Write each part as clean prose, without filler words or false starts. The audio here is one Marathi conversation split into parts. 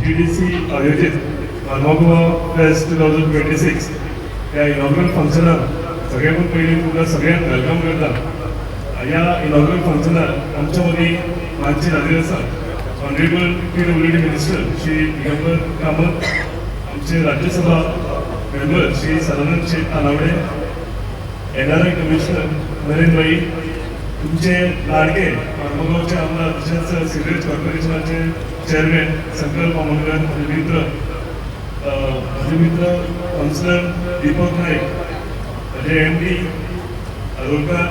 TTDC आयोजित मानवगोवा फेस्ट 2026 या इनॉग्रल फंक्शनाक सगळ्यांकून पयलीं तुमकां सगळ्यांक वेलकम करता। ह्या इनॉग्रल फंक्शनाक आमच्या मदीं मानसी हाजीर आसा honourable PWD minister Shri Digambar Kamat, आमचे राज्यसभा मेंबर श्री सदानंद शेठ तानावडे, NRI कमिशनर नरेंद्र भाई, तुमचे लाडके मानवगावचे आमदार तसेच सिगरेट कॉर्पोरेशनाचे चेअरमॅन संकल्प आमोणकर, माझे मित्र काउन्सिलर दीपक नाईक, माझे MD आरोलकर,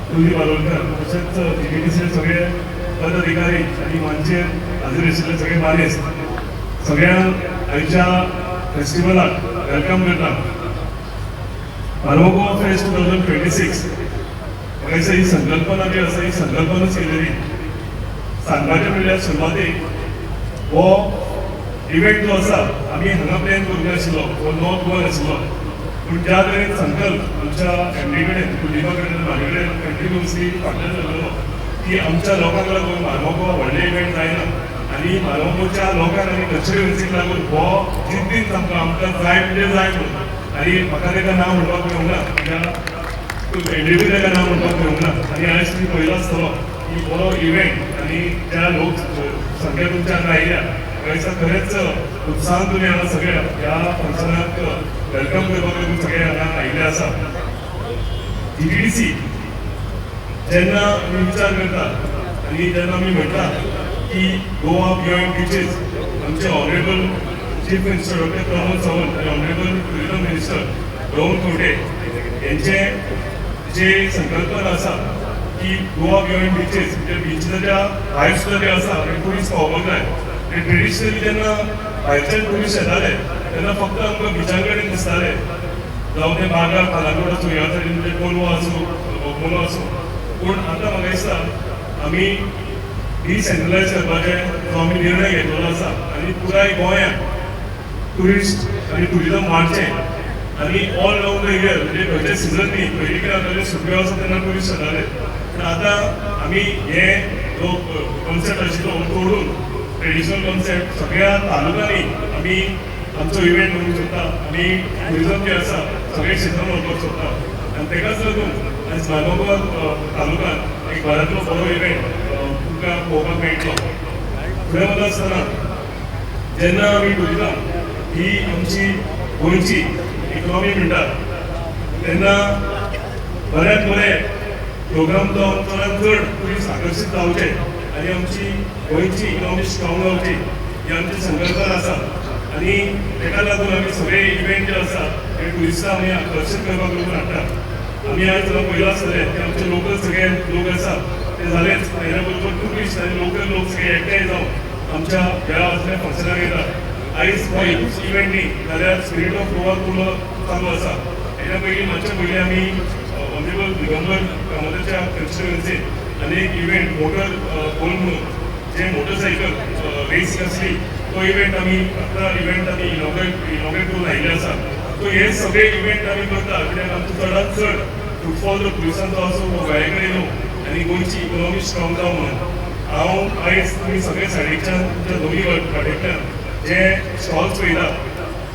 कुलदीप आरोलकर, तसेच TTDC सगळे पदाधिकारी आणि मानचे हाजीर आशिल्ले सगळे मानेस्त सगळ्यांक आयच्या फेस्टिवलाक वेलकम करता। मानवगोवा फेस्ट 2026 म्हाका ही संकल्पना जी आसा ही संकल्पनाच केलेली सांगपाचें म्हणल्यार सुरवातेक हो इव्हेंट जो आसा आमी हांगा प्लॅन करूंक नाशिल्लो, हो नॉर्थ गोवन आशिल्लो, पूण ज्या तरेन संकल्प आमच्या MD कडेन कुलदीपा कडेन म्हाजे कडेन कंटिन्युअसली फाटल्यान जाल्लो की आमच्या लोकांक लागून मानवगोवा व्हडले इव्हेंट जायना आनी मानवगोवाच्या लोकांक आनी कल्चरल्सीक लागून हो जिद्दीन आमकां जाय म्हणजे जाय म्हणून। आनी म्हाका ताका नांव म्हणपाक मेळूंक ना, MD ताका नांव म्हणपाक मेळूंक ना, आनी आयज तुमी पयलो आसतलो की बरो इव्हेंट आनी त्या लोक संख्या तुमच्या हांगा आयल्या दिसा खरेंच उत्साहान तुमी हांगा सगळे ह्या फंक्शनाक वेलकम करपाक लागून सगळे हांगा आयिल्ले आसा। TTDC जेन्ना आमी विचार करता आनी जेन्ना आमी म्हणटा की गोवा बियॉन्ड बिचीस, आमचे honourable chief minister doctor Pramod Sawant आनी honourable tourism minister Rahul Khaunte यांचे जे संकल्पना आसा की गोवा बियॉन्ड बिचीस, म्हणजे बिचीच्या भायर सुद्दां जे आसा ट्युरिस्ट पावपाक जाय। ट्रेडिशनली जेन्ना भायरच्यान ट्युरिस्ट येताले तेन्ना फक्त आमकां बिचां कडेन दिसताले, जावं ते बागा कालाकोट आसूं, ह्या तरेन म्हणजे कोलवो आसूं, बोगमोलो आसूं, पूण आतां म्हाका दिसता आमी डिसेंट्रलायज करपाचे जो आमी निर्णय घेतलेलो आसा आनी पुराय गोंयांत ट्युरिस्ट आनी ट्युरिझम वाडचें आनी ऑल रावंड द इयर, म्हणजे खंयचे सिजन न्ही, पयलीं कितें जातालें सुटयो आसा तेन्ना ट्युरिस्ट येताले, पूण आतां आमी हे जो कॉन्सेप्ट आशिल्लो तोडून ट्रेडिशनल कॉन्सेप्ट सगळ्या तालुक्यांनी आमी आमचो इव्हेंट करूंक सोदता आनी ट्युरिझम जे आसा सगळे क्षेत्रांत व्हरपाक सोदता। आनी ताकाच लागून आयज मानवगोवा तालुक्यांत एक बऱ्यांतलो बरो इव्हेंट तुमकां पळोवपाक मेळटलो। फुडें वता आसतना जेन्ना आमी ट्युरिझम ही आमची गोंयची इकॉनॉमी म्हणटात तेन्ना बऱ्यांत बरे प्रोग्राम जावन चडांत चड ट्युरिस्ट आकर्शीत जावचे आनी आमची गोंयची इकॉनॉमी स्ट्रॉंग जावची ही आमची संकल्पना आसा। आनी ताका लागून आमी सगळे इव्हेंट जे आसा ते ट्युरिस्टांक आमी आकर्शीत करपाक लागून हाडटा। आमी आयज पयलो आसतले की आमचे लोकल सगळे लोक आसा ते जालेच, तेच्या बरोबर ट्युरिस्ट आनी लोकल लोक सगळे एकठांय जावन आमच्या ह्या असल्या फंक्शनाक येतात। आयज हो एकूच इव्हेंट न्ही जाल्यार स्पिरीट ऑफ गोवा पुरो चालू आसा। हेच्या पयलीं मातशे पयलीं आमी ऑनरेबल दिगंबर कामताच्या कन्स्टिट्युएन्सीन आनी एक इव्हेंट मोटर पोल म्हणून जे मोटरसायकल रेस आसली तो इव्हेंट आमी आतां इव्हेंट आमी इनॉग्रेट करून आयिल्ले आसा। सो हे सगळे इव्हेंट आमी करता कित्याक आमचो चडांत चड फुटफॉल जो ट्युरिस्टांचो आसूं तो गोंया कडेन येवं आनी गोंयची इकॉनॉमी स्ट्रॉंग जावं म्हणून। हांव आयज तुमी सगळे सायडीच्यान तुमच्या दोनूय वाटेंतल्यान जे स्टॉल्स पळयता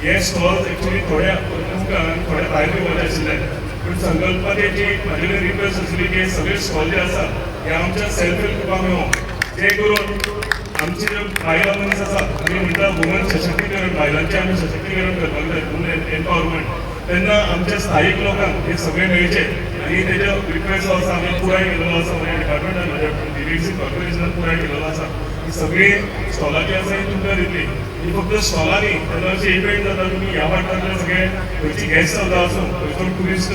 हे स्टॉल्स एक्चुली थोड्या तुमकां आनी थोड्या भायर घेवपाचे आशिल्ले, पूण संकल्पाची जी म्हाजे कडेन रिक्वेस्ट आसली की सगळे स्टॉल जे आसा हे आमच्या सेल्फ हेल्प ग्रुपाक मेळोवं, जे करून आमचे जे बायलां मनीस आसात आमी म्हणटा वुमन सशक्तीकरण, बायलांचें आमी सशक्तीकरण करपाक जाय, वुमन एम्पावरमेंट, तेन्ना आमच्या स्थायीक लोकांक हे सगळे मेळचे आनी तेजो रिक्वेस्ट जो आसा आमी पुराय केलेलो आसा, म्हणजे डिपार्टमेंटान म्हणजे TTDC कॉर्पोरेशनान पुराय केलेलो आसा। ही सगळी स्टॉलां जी आसा ही तुमकां दितली, ही फक्त स्टॉलां न्ही, तेन्ना अशे इव्हेंट जाता तुमी ह्या वाठारांतले सगळे खंयची गॅस्ट हावजां आसूं, खंयचो ट्युरिस्ट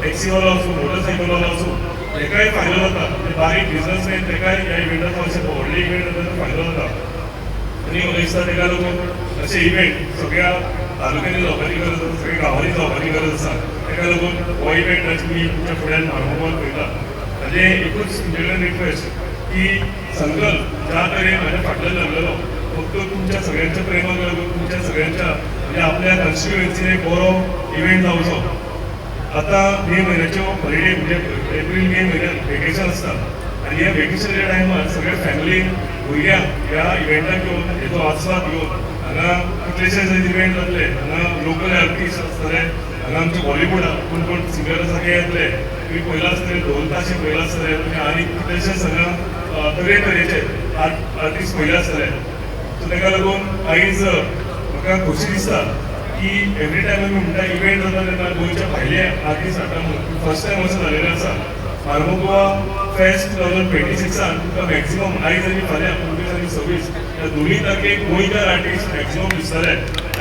टॅक्सीवालो आसूं, मोटरसायकलवालो आसूं, ताकाय फायदो जाता, बारीक बिजनसमॅन ताकाय ह्या इव्हेंटाचो अशे व्हडले इव्हेंट जाता फायदो जाता। आनी म्हाका दिसता ताका लागून अशे इव्हेंट सगळ्या तालुक्यांनी जावपाची गरज आसा, सगळ्या गांवांनी जावपाची गरज आसा। ताका लागून हो इव्हेंट आज तुमी तुमच्या फुड्यान मानवगोवान पळयता। म्हाजें एकूच तुमचे कडेन रिक्वेस्ट की संकल्प ज्या तरेन म्हाज्या फाटल्यान जाल्लो फक्त तुमच्या सगळ्यांच्या प्रेमाक लागून, तुमच्या सगळ्यांच्या म्हणजे आपल्या कॉन्स्टिट्युएन्सीन एक बरो इव्हेंट जावचो। आतां मे म्हयन्याच्यो हॉलिडे म्हणजे एप्रील मे म्हयन्यात वेकेशन आसता आनी ह्या वेकेशनाच्या टायमार सगळे फॅमिलीन भुरग्यांक ह्या इव्हेंटाक घेवन हेचो आस्वाद घेवन हांगा कितलेशेच इव्हेंट जातले, हांगा लोकल आर्टिस्ट आसतले, हांगा आमचे बॉलिवूडाक कोण कोण सिंगर सगळे येतले, तुम्ही पयला आसतले ढोल ताशे पयला आसतले, आनी कितलेशेच हांगा तरेतरेचे आर्टिस्ट पयले आसतले. सो ताका लागून आयज म्हाका खोशी दिसता की एवरी टायम आमी म्हणटा इव्हेंट जाता तेन्ना गोंयच्या भायले आर्टिस्ट हाडटा म्हणून फर्स्ट टायम असो जालेलें आसा. फार्मा गोवा फेस्ट 2026 तुका मॅक्सिमम आयज आनी फाल्यां 25 आनी 26 ह्या दोनूय तारखेक गोंयकार आर्टिस्ट मॅक्सिमम दिसतले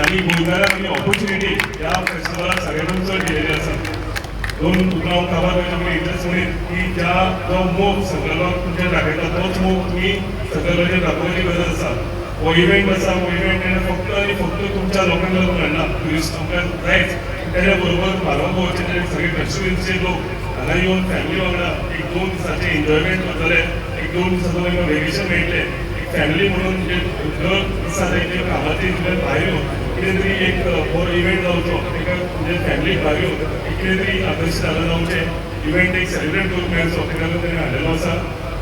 आनी गोंयकारांक आमी ऑपॉर्च्युनिटी ह्या फेस्टिवलाक सगळ्यांनी चड दिलेली आसा. दोन तुका हांव काबार करचें इतलेंच म्हणीन की जो मोग संकल्पाक तुमचेर दाखयता तोच मोग तुमी संकल्पाचेर दाखोवपाची गरज आसा. हो इव्हेंट आसा, हो इव्हेंट फक्त आनी फक्त तुमच्या लोकांक लागून हाडना, ट्युरिस्ट आमकां जायच. तेच्या बरोबर फार्मा गोवाचे सगळे कन्स्टिट्युएन्सीचे लोक हांगा येवन फॅमिली वांगडा एक 2 दिसांचे एन्जॉयमेंट करतले, एक 2 दिसांचो तांकां वेकेशन मेळटलें. एक फॅमिली म्हणून जे दर दिसा तेंचे कामाचे भायर येवन कितें तरी एक बरो इव्हेंट जावचो, ताका म्हणजे फॅमिलीक भायर येवन कितें तरी आकर्शीत जालें जावचें, इव्हेंट एक सेलिब्रेट करूंक मेळचो, ताका लागून ताणें हाडलेलो आसा.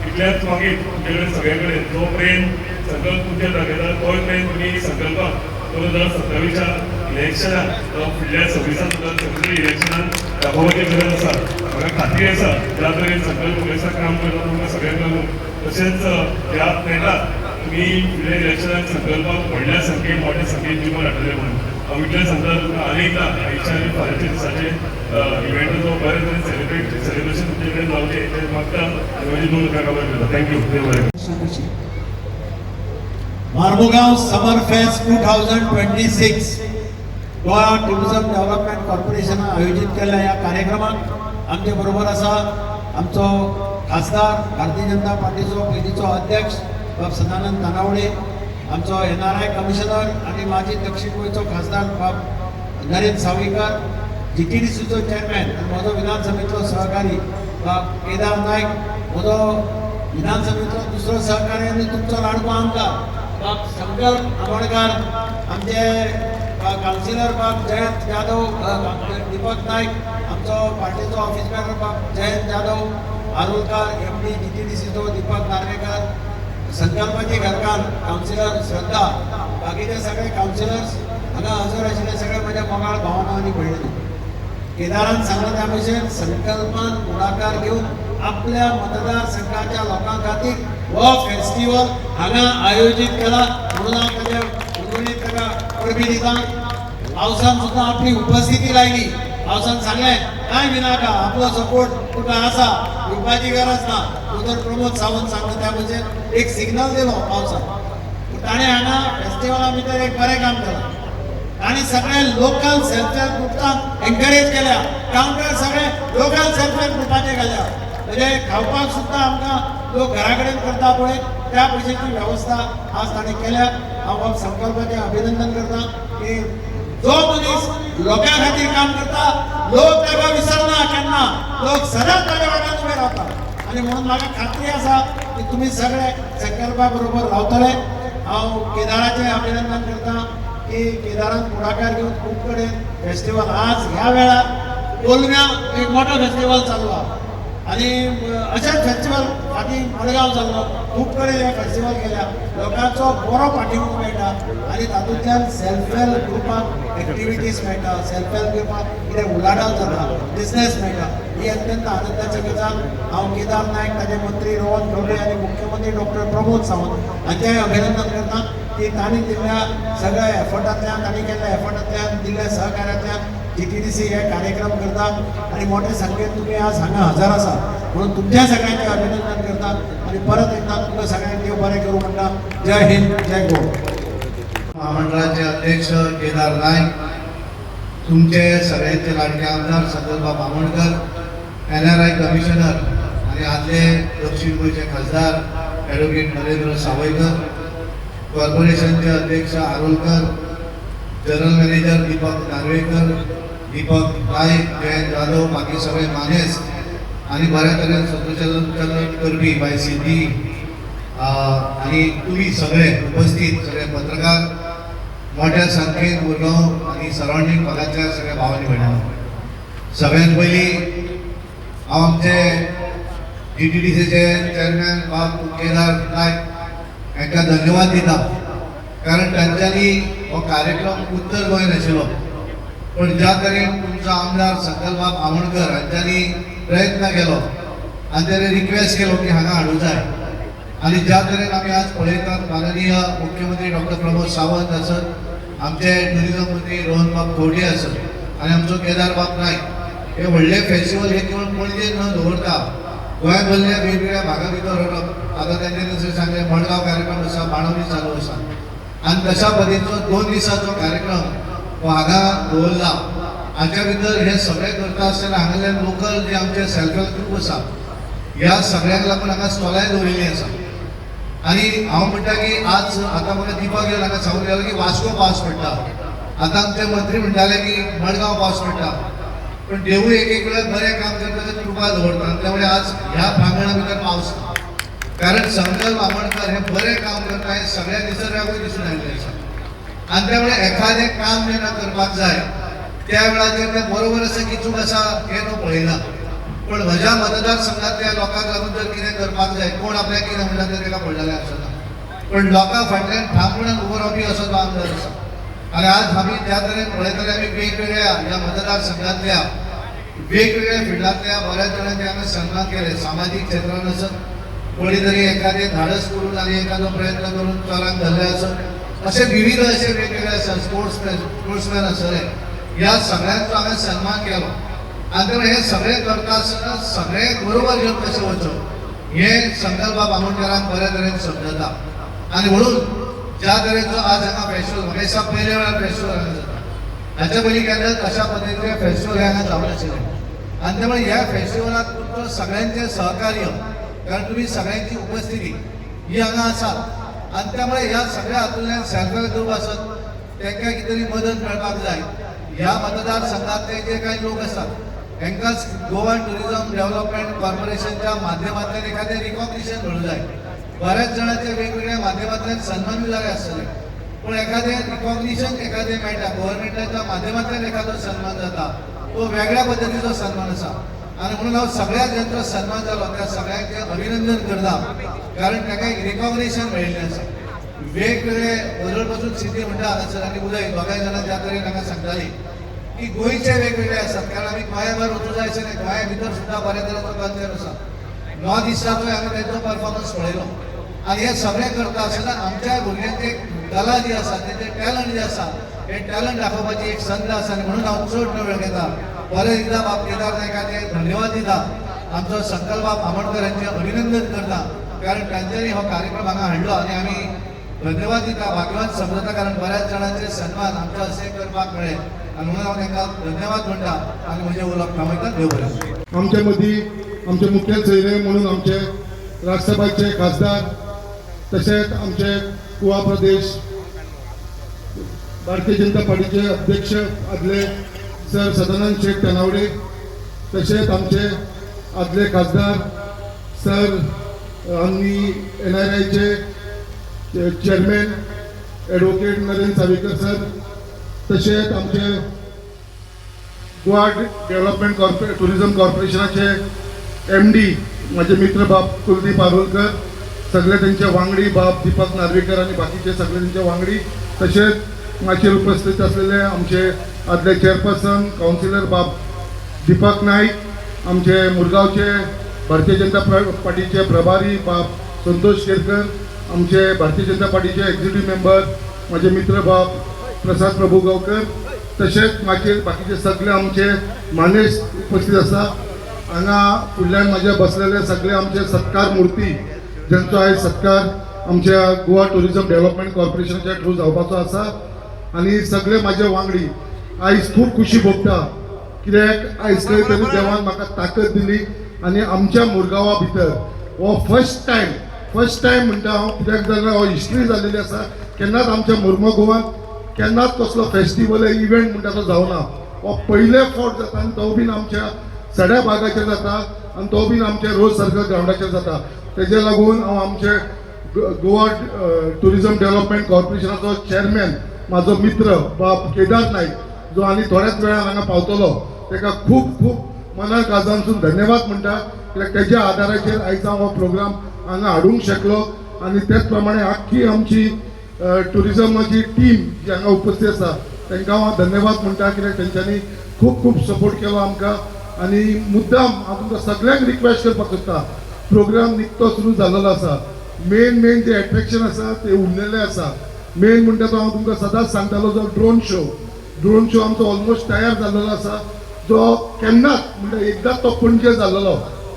इतल्याच मागीर तुमचे कडेन सगळे कडेन जो प्रेम संकल्प तुमचेर दाखयता तोय प्रेम तुमी संकल्पाक 2027च्या इलेक्शनाक फुडल्या 26 इलेक्शनान दाखोवपाची गरज आसा. म्हाका खात्री आसा ज्या तरेन संकल्प काँग्रेसाक काम करता तुमकां सगळ्यांक लागून तशेंच ह्या प्लॅनाक तुमी फुडल्या इलेक्शनाक संकल्पाक व्हडल्या संख्येन मोठ्या संख्येन जिवन हाडटले म्हणून हांव इतलें सांगता. तुमकां आनीकदा आयच्या आनी फाल्यांच्या दिसाचे इव्हेंटाचो बरे तरेन सेलिब्रेशन तुमचे कडेन जावचें हें मागता आनी म्हजी 2 उतरां काबार करता. थँक्यू. देव बरें. मार्मुगांव समर फेस्ट 2026 गोवा टुरिझम डेव्हलपमेंट कॉर्पोरेशनान आयोजित केल्या ह्या कार्यक्रमाक आमचे बरोबर आसा आमचो खासदार भारतीय जनता पार्टीचो पयलींचो अध्यक्ष बाब सदानंद नानावडे, आमचो NRI कमिशनर आनी माजी दक्षिण गोंयचो खासदार बाब नरेंद्र सावयकर, GTDCचो चेअरमॅन आनी म्हजो विधानसभेचो सहकारी बाब केदार नायक, म्हजो विधानसभेचो दुसरो सहकारी आनी तुमचो लाडको आमदार बाब संकल्प आमोणकार, आमचे काउन्सिलर बाब जयंत जाधव, दीपक नायक, आमचो पार्टीचो ऑफिस मॅनेजर बाब जयंत जाधव, आरोलकार, MD GTDCचो दीपक नार्वेकर, संकल्पाची घरकान काउन्सिलर श्रद्धा, बाकीचे सगळे काउन्सिलर्स हांगा हजर आशिल्ले सगळे म्हज्या मोगाळ भावना आनी भयणी. केदारान सांगला त्या भशेन संकल्पान फुडाकार घेवन आपल्या मतदारसंघाच्या लोकां खातीर हो फेस्टिवल हांगा आयोजीत केला म्हणून हांव ताच्या उर्वरीत ताका परबी दिता. पावसान सुद्दां आपली उपस्थिती लायली. पावसान सांगलें कांय भिनाका, आपलो सपोर्ट तुका आसा, भिवपाची गरज ना. उदर प्रमोद सावंत सांगता त्या भशेन एक सिग्नल दिलो पावसान. ताणें हांगा फेस्टिवला भितर एक बरें काम केलां. ताणें सगळे लोकल सेल्फ हेल्प ग्रुपांक एनकरेज केल्या. कावंटर सगळे लोकल सेल्फ हेल्प ग्रुपाचे घाल्या. म्हणजे खावपाक सुद्दां आमकां लोक घरा कडेन करता पळय त्या भशेची वेवस्था आज ताणें केल्या. हांव संकल्पाचें अभिनंदन करता की जो मनीस लोकां खातीर काम करता लोक ताका विसरना केन्ना, लोक सदांच ताच्या वांगडा उबे रावता. आनी म्हणून म्हाका खात्री आसा की तुमी सगळे संकल्पा बरोबर रावतले. हांव केदाराचें अभिनंदन करता की केदारान फुडाकार घेवन खूब कडेन फेस्टिवल आज ह्या वेळार कोलम्या एक मोठो फेस्टिवल चालू आहा आनी अशेंच फेस्टिवल फाटीं मडगांव जाल्लो, खूब कडेन हे फेस्टिवल केल्या. लोकांचो बरो पाठिंबो मेळटा आनी तातूंतल्यान सेल्फ हेल्प ग्रुपाक एक्टिविटीज मेळटा, सेल्फ हेल्प ग्रुपाक कितें उलाढाल जाता, बिजनेस मेळटा. ही अत्यंत आनंदाची गजाल. हांव केदार नायक, ताचे मंत्री रोहन खंवटे आनी मुख्यमंत्री डॉक्टर प्रमोद सावंत हांचेंय अभिनंदन करता की तांणी दिल्ल्या सगळ्या एफर्टांतल्यान, तांणी केल्ल्या एफर्टांतल्यान, दिल्ल्या सहकार्यांतल्यान GTDC हे कार्यक्रम करता आनी मोठे संख्येन तुम्ही आज हांगा हजर आसा म्हणून तुमच्या सगळ्यांचे अभिनंदन करता आनी परत एकदा तुमकां सगळ्यांक देव बरें करूं म्हणटा. जय हिंद, जय गोवा. महामंडळाचे अध्यक्ष केदार नायक, तुमचे सगळ्यांचे लाडके आमदार संकल्प बामणकर, NRI कमिशनर आनी आदले दक्षिण गोंयचे खासदार ॲडव्होकेट नरेंद्र सावयकर, कॉर्पोरेशनचे अध्यक्ष आरोलकर, जनरल मॅनेजर दीपक नार्वेकर, दीपक नायक, जयंत जाधव, बाकी सगळे मानेस आणि बऱ्या तरेन सूत्रसंचालन करपी बाय सिद्धी आणि तुम्ही सगळे उपस्थित सगळे पत्रकार, मोठ्या संख्येन मुरगांव आणि सराउंडींग भागातल्या सगळ्या भावांनी भयणांनो, सगळ्यात पयलीं हांव आमचे GTDCचे चेअरमॅन बाब केदार नायक हांकां धन्यवाद दिता, कारण तांच्यांनी हो कार्यक्रम उत्तर गोंय नाशिल्लो, पण ज्या तरेन तुमचो आमदार संकल्प बामणकर हांच्यांनी प्रयत्न केलो आनी ताणें रिक्वेस्ट केलो की हांगा हाडूं जाय, आनी ज्या तरेन आमी आज पळयतात माननीय मुख्यमंत्री डॉक्टर प्रमोद सावंत आसत, आमचे टुरिजम मंत्री रोहन बाब खंवटे आसत आनी आमचो केदार बाब नायक, हे व्हडले फेस्टिवल हे केवळ पणजेन न दवरता, गोंयभरल्या वेगवेगळ्या भागा भितर व्हरप. आतां तेंच्यांनी जशें सांगलें मडगांव कार्यक्रम आसा, बाणवली चालू आसा, आनी तशा पद्दतीचो 2 दिसांचो कार्यक्रम हो हांगा दवरला. हाच्या भितर हे सगळे करता आसतना हांगासरले लोकल जे आमचे सेल्फ हेल्प ग्रूप आसा, ह्या सगळ्यांक लागून हांगा स्टॉलाय दवरिल्लीं आसा. आनी हांव म्हणटा की आज आतां म्हाका दिपक येवन हांगा सांगून गेलो की वास्को पावस पडटा, आतां आमचे मंत्री म्हणटाले की मडगांव पावस पडटा, पण देवूळ एक वेळार बरें काम करता तें कृपा दवरता. त्यामुळे आज ह्या प्रांगणा भितर पावस ना, कारण संकल्प बामणकर हे बरें काम करता हे सगळ्या निसर्गाकूय दिसून आयिल्लें आसा. आनी त्यामुळे एखादें काम जेन्ना करपाक जाय त्या वेळाचेर तें बरोबर आसा की चूक आसा हें तो पळयना, पण म्हज्या मतदारसंघातल्या लोकांक लागून जर कितें करपाक जाय, कोण आपल्याक कितें म्हणटा तें ताका पडलेलें आसना, पण लोकां फाटल्यान ठामपणान उबो रावपी असो तो आमदार आसा. आनी आज आमी ज्या तरेन पळयतले आमी वेगवेगळ्या ह्या मतदारसंघातल्या वेगवेगळ्या फिल्डांतल्या बऱ्याच जाणांचे हांगा सन्मान केले. सामाजीक क्षेत्रांत आसत, कोणी तरी एखादें धाडस करून आनी एखादो प्रयत्न करून चोरांक धरले आसत, असे विविध असे वेगवेगळे आसात. स्पोर्ट्समॅन आसले, ह्या सगळ्यांचो हांवें सन्मान केलो. आनी त्यामुळे हे सगळे करता आसतना सगळे बरोबर घेवन कशें वचप हे संकल्प बामणकरांक बऱ्या तरेन समजता. आनी म्हणून ज्या तरेचो आज हांगा फेस्टिवल म्हाका दिसता पयल्या वेळार फेस्टिवल हांगा जाता, हाच्या पयलीं केन्नाच अशा पद्दतीचे फेस्टिवल हांगा जावं नाशिल्लें. आनी त्यामुळे ह्या फेस्टिवलाक तुमचो सगळ्यांचें सहकार्य, कारण तुमी सगळ्यांची उपस्थिती ही हांगा आसा, आनी त्यामुळे ह्या सगळ्या हातूंतल्यान सेल्फ हेल्प ग्रूप आसत तांकां कितें तरी मदत मेळपाक जाय. ह्या मतदारसंघातले जे काही लोक आसात तांकां गोवा टुरिजम डेव्हलपमेंट कॉर्पोरेशनच्या माध्यमांतल्यान एखादें रिकॉग्निशन मेळूं जाय. बऱ्याच जाणांचे वेगवेगळ्या माध्यमांतल्यान सन्मान जाले आसतले, पण एखादें रिकॉग्निशन एखादें मेळटा, गव्हर्मेंटाच्या माध्यमांतल्यान एखादो सन्मान जाता, तो वेगळ्या पद्दतीचो सन्मान आसा. आनी म्हणून हांव सगळ्या ज्यांचो सन्मान जालो त्या सगळ्यांचे अभिनंदन करता, कारण ताका एक रिकॉग्निशन मेळिल्लें आसा. वेगवेगळे वरळ पासून सिद्धी म्हणटा हांगासर आनी उदय दोगांय जाणां ज्या तरेन हांगा सांगतालीं की गोंयचे वेगवेगळे आसात, कारण आमी गोंया भायर वचूं जाय अशें न्ही, गोंया भितर सुद्दां बऱ्या तरेचो कल्चर आसा. नॉर्थ इस्टाचोय हांवें तांचो परफॉर्मन्स पळयलो. आनी हे सगळें करता आसतना आमच्या भुरग्यांचे कला जी आसा, तेंचे टॅलंट जे आसा, हे टॅलंट दाखोवपाची एक संद आसा. आनी म्हणून हांव चड वेळ घेता. परत एकदा बाब केदार नायकाचे धन्यवाद दिता, आमचो संकल्प बामणकर हांचें अभिनंदन करता, कारण तांच्यांनी हो कार्यक्रम हांगा हाडलो आनी आमी धन्यवाद दिता, भाग्यवान समजता, कारण बऱ्याच जाणांचे सन्मान आमच्या हस्ते करपाक मेळ्ळे. आनी म्हणून हांव तांकां धन्यवाद म्हणटा आनी म्हजें उलोवप थांबयता. देव बरें. आमच्या मदीं आमचे मुखेल सोयरे म्हणून आमचे राज्यसभाचे खासदार, तशेंच आमचे गोवा प्रदेश भारतीय जनता पार्टीचे अध्यक्ष आदले सर सदानंद शेठ तनावडे, तशेंच आमचे आदले खासदार सर आनी NRIचे chairman advocate Narendra Sawaikar sir, तशेंच आमचे गोवा डेव्हलपमेंट टुरिजम कॉर्पोरेशनाचे MD माझे मित्र बाब कुलदीप आरोलकर, सगळे त्यांचे वांगडी बाब दीपक नार्वेकर आणि बाकीचे सगळे त्यांचे वांगडी, तसेच माचेर उपस्थित असलेले आमचे आदले चेअरपर्सन काउन्सिलर बाब दीपक नाईक, आमचे मुरगावचे भारतीय जनता पार्टीचे प्रभारी बाब संतोष केरकर, आमचे भारतीय जनता पार्टीचे एक्झिक्युटिव्ह मेंबर माझे मित्र बाब प्रसाद प्रभुगावकर, तसेच मागचे बाकीचे सगळे आमचे मानेस उपस्थित आसा. हांगा फुडल्यान माझ्या बसलेले सगळे आमचे सत्कार मूर्ती, ज्यांचो आयज सत्कार आमच्या गोवा टुरिजम डेव्हलपमेंट कॉर्पोरेशनाच्या थ्रू जावपाचो आसा. आनी सगळे माझे वांगडी आयज खूब खुशी भोगता, कित्याक आयज खंय तरी देवान म्हाका ताकद दिली आनी आमच्या मुरगांवा भितर हो फर्स्ट टायम म्हणटा हांव, कित्याक जाल्यार हो हिस्ट्री जाल्लेली आसा. केन्नाच आमच्या मुर्म गोवान केन्नाच कसलो फेस्टिवल इव्हेंट म्हणटा तो जावना. हो पयले फावट जाता आनी तो बीन आमच्या सड्या भागाचेर जाता आनी तो बीन आमच्या रोज सर्कल ग्रावंडाचेर जाता. तेज्या लागून हांव आमचे गोवा टुरिजम डेव्हलपमेंट कॉर्पोरेशनाचो चेअरमॅन म्हाजो मित्र बाब केदार नायक, जो आनी थोड्याच वेळान हांगा पावतलो, ताका खूब खूब मना काळजांसून धन्यवाद म्हणटा, कित्याक तेज्या आदाराचेर आयज हांव हो प्रोग्राम हांगा हाडूंक शकलो आणि त्याच प्रमाणे आख्खी आमची टुरिझमाची टीम जी हांगा उपस्थित आसा तांकां हांव धन्यवाद म्हणटा कित्याक तेंच्यांनी खूब खूब सपोर्ट केलो आमकां आनी मुद्दाम हांव तुमकां सगळ्यांक रिक्वेस्ट करपाक सोदता प्रोग्राम निकतो सुरू जाल्लो आसा मेन जे एट्रॅक्शन आसा ते उरलेले आसा मेन म्हणटा तो हांव तुमकां सदांच सांगतालो जो ड्रोन शो आमचो ऑलमोस्ट तयार जाल्लो आसा जो केन्नाच म्हणजे एकदां तो पणजे जाल्लो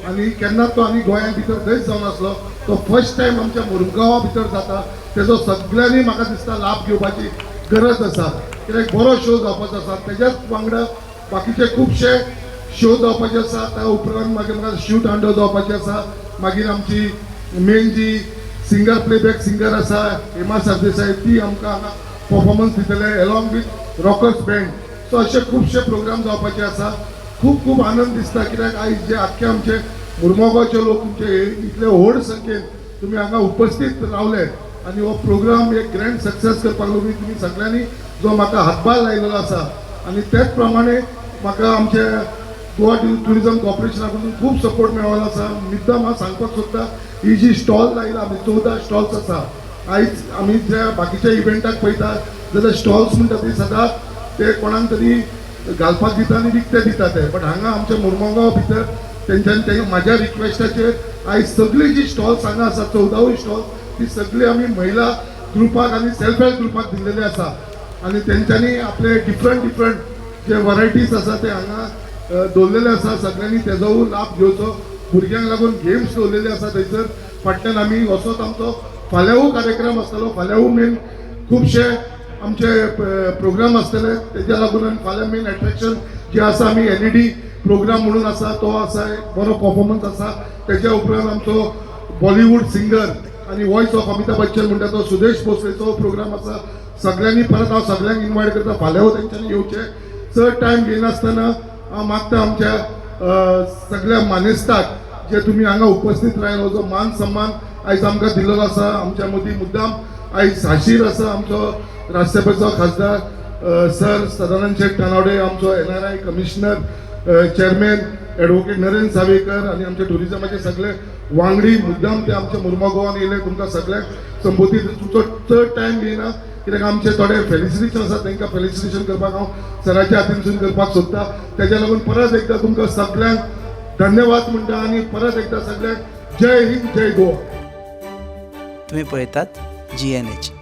आनी केन्नाच तो आनी गोंया भितर खंयच जावन नासलो तो फर्स्ट टायम आमच्या मुरगांवा भितर जाता तेजो सगळ्यांनी म्हाका दिसता लाभ घेवपाची गरज आसा कित्याक बरो शो जावपाचो आसा तेज्याच वांगडा बाकीचे खुबशे शो जावपाचे आसा त्या उपरांत मागीर म्हाका शूट हांडो जावपाचे आसा मागीर आमची मेन जी सिंगर प्लेबॅक सिंगर आसा हेमा सरदेसाय ती आमकां हांगा परफॉर्मन्स दितले along with rockers band so अशे खुबशे प्रोग्राम जावपाचे आसा खूब आनंद दिसता कित्याक आयज जे आख्खे आमचे मुरमुगांवचे लोक तुमचे इतले व्हड संख्येन तुमी हांगा उपस्थित रावले आनी हो प्रोग्राम एक ग्रँड सक्सेस करपाक लागून तुमी सगळ्यांनी जो म्हाका हातभार लायलेलो आसा आनी त्याच प्रमाणे म्हाका आमचे गोवा टुरिझम कॉर्पोरेशना कडून खूब सपोर्ट मेळ्ळो आसा मुद्दाम हांव सांगपाक सोदता ही जी स्टॉल लायला आमी 14 स्टॉल्स आसा आयज आमी ज्या बाकीच्या इव्हेंटाक पळयता जाल्यार स्टॉल्स म्हणटा ती सदांच ते कोणाक तरी घालपाक दिता आनी विकते दिता ते बट हांगा आमच्या मुरमुगांव भितर तेंच्यांनी म्हाज्या रिक्वेस्टाचेर आयज सगळी जी स्टॉल्स हांगा आसा 14 स्टॉल ती सगळी आमी महिला ग्रुपाक आनी सेल्फ हेल्प ग्रुपाक दिल्लेले आसा आनी तेंच्यांनी आपले डिफरंट जे वरायटीज आसा ते हांगा दवरलेले आसा सगळ्यांनी तेजो लाभ घेवचो भुरग्यांक लागून गेम्स दवरलेले आसा थंयसर फाटल्यान आमी वचत आमचो फाल्यांवू कार्यक्रम आसतलो फाल्यांवू मेन खुबशे आमचे प्रोग्राम आसतले तेज्या लागून फाल्यां मेन एट्रॅक्शन जे आसा आमी LED प्रोग्राम म्हणून आसा तो आसा एक बरो परफॉर्मन्स आसा तेज्या उपरांत आमचो बॉलिवूड सिंगर आनी वॉयस ऑफ अमिताभ बच्चन म्हणटा तो सुदेश भोसलेचो प्रोग्राम आसा सगळ्यांनी परत हांव सगळ्यांक इन्वायट करता फाल्यां तेंच्यांनी येवचे चड टायम घेयनासतना हांव मागता आमच्या सगळ्या मानेस्ताक जे तुमी हांगा उपस्थित राहिलो जो मान सन्मान आयज आमकां दिल्लो आसा आमच्या मदीं मुद्दाम आयज हाजीर आसा आमचो राज्यसभेचो खासदार सर सदानंद शेट तनावडे आमचो NRI commissioner chairman advocate Narendra Sawaikar आनी आमचे टुरिझमाचे सगळे वांगडी मुद्दाम ते आमच्या मुरमुगांवान येयले तुमकां सगळ्यांक संबोधीत तुमचो चड टायम घेयना कित्याक आमचे थोडे फेलिसिटेशन आसा तांकां फेलिसिटेशन करपाक हांव सराच्या हातीनसून करपाक सोदता तेज्या लागून परत एकदां तुमकां सगळ्यांक धन्यवाद म्हणटा आनी परत एकदां सगळ्यांक जय हिंद जय गोवा. तुम्ही पळयतात GNH.